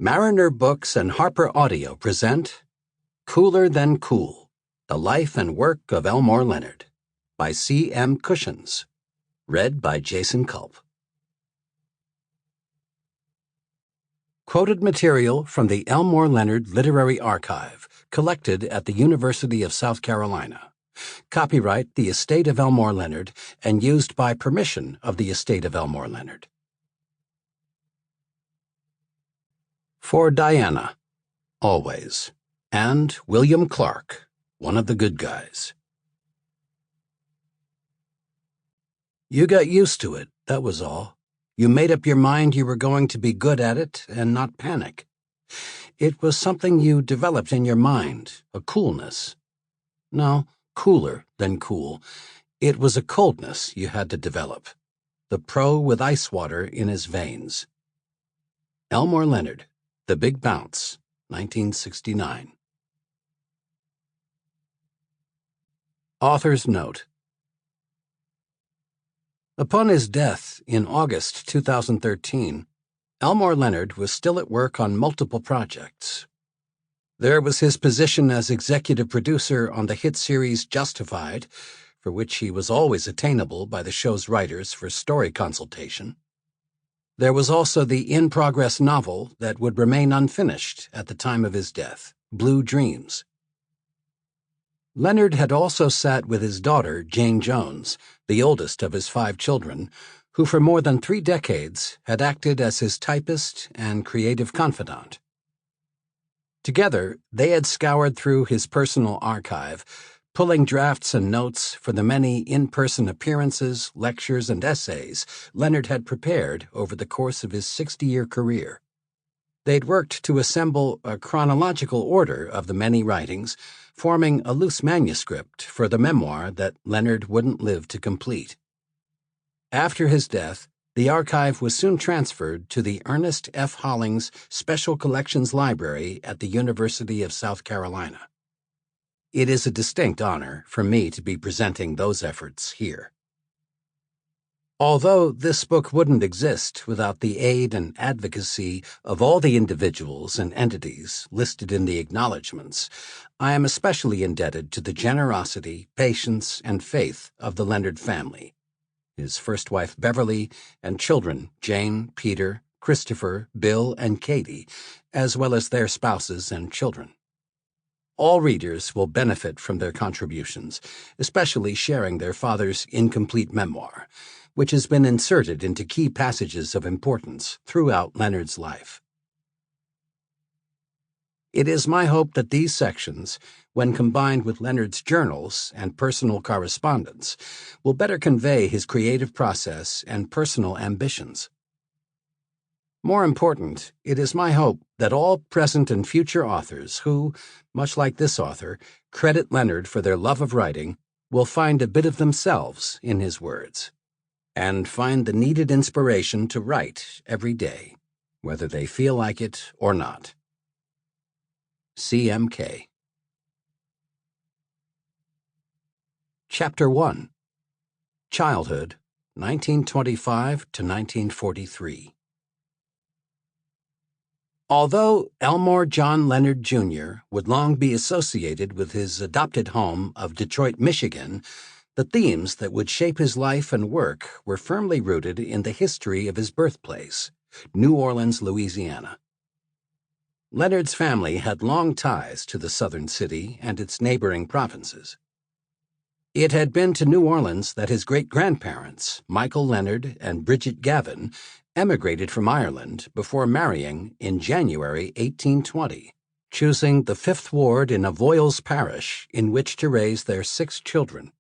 Mariner Books and HarperAudio present Cooler Than Cool, The Life and Work of Elmore Leonard by C.M. Kushins, read by Jason Culp. Quoted material from the Elmore Leonard Literary Archive, collected at the University of South Carolina. Copyright the Estate of Elmore Leonard and used by permission of the Estate of Elmore Leonard. For Diana, always, and William Clark, one of the good guys. You got used to it, that was all. You made up your mind you were going to be good at it and not panic. It was something you developed in your mind, a coolness. No, cooler than cool. It was a coldness you had to develop. The pro with ice water in his veins. Elmore Leonard, The Big Bounce, 1969. Author's Note. Upon his death in August 2013, Elmore Leonard was still at work on multiple projects. There was his position as executive producer on the hit series Justified, for which he was always attainable by the show's writers for story consultation. There was also the in-progress novel that would remain unfinished at the time of his death, Blue Dreams. Leonard had also sat with his daughter, Jane Jones, the oldest of his 5 children, who for more than 3 decades had acted as his typist and creative confidant. Together, they had scoured through his personal archive, pulling drafts and notes for the many in-person appearances, lectures, and essays Leonard had prepared over the course of his 60-year career. They'd worked to assemble a chronological order of the many writings, forming a loose manuscript for the memoir that Leonard wouldn't live to complete. After his death, the archive was soon transferred to the Ernest F. Hollings Special Collections Library at the University of South Carolina. It is a distinct honor for me to be presenting those efforts here. Although this book wouldn't exist without the aid and advocacy of all the individuals and entities listed in the acknowledgments, I am especially indebted to the generosity, patience, and faith of the Leonard family, his first wife Beverly, and children Jane, Peter, Christopher, Bill, and Katie, as well as their spouses and children. All readers will benefit from their contributions, especially sharing their father's incomplete memoir, which has been inserted into key passages of importance throughout Leonard's life. It is my hope that these sections, when combined with Leonard's journals and personal correspondence, will better convey his creative process and personal ambitions. More important, it is my hope that all present and future authors who, much like this author, credit Leonard for their love of writing will find a bit of themselves in his words, and find the needed inspiration to write every day, whether they feel like it or not. CMK. Chapter 1. Childhood, 1925 to 1943. Although Elmore John Leonard, Jr. would long be associated with his adopted home of Detroit, Michigan, the themes that would shape his life and work were firmly rooted in the history of his birthplace, New Orleans, Louisiana. Leonard's family had long ties to the southern city and its neighboring provinces. It had been to New Orleans that his great-grandparents, Michael Leonard and Bridget Gavin, emigrated from Ireland before marrying in January 1820, choosing the 5th Ward in Avoyelles Parish in which to raise their 6 children.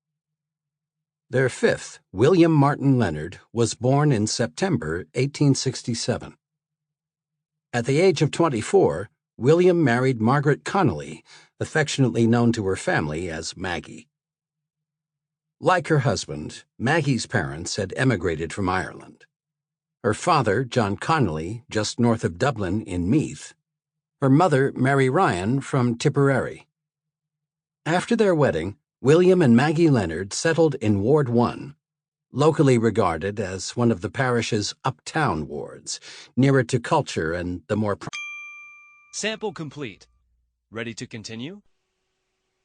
Their 5th, William Martin Leonard, was born in September 1867. At the age of 24, William married Margaret Connolly, affectionately known to her family as Maggie. Like her husband, Maggie's parents had emigrated from Ireland. Her father, John Connolly, just north of Dublin in Meath. Her mother, Mary Ryan, from Tipperary. After their wedding, William and Maggie Leonard settled in Ward 1, locally regarded as one of the parish's uptown wards, nearer to culture and the more Sample complete. Ready to continue?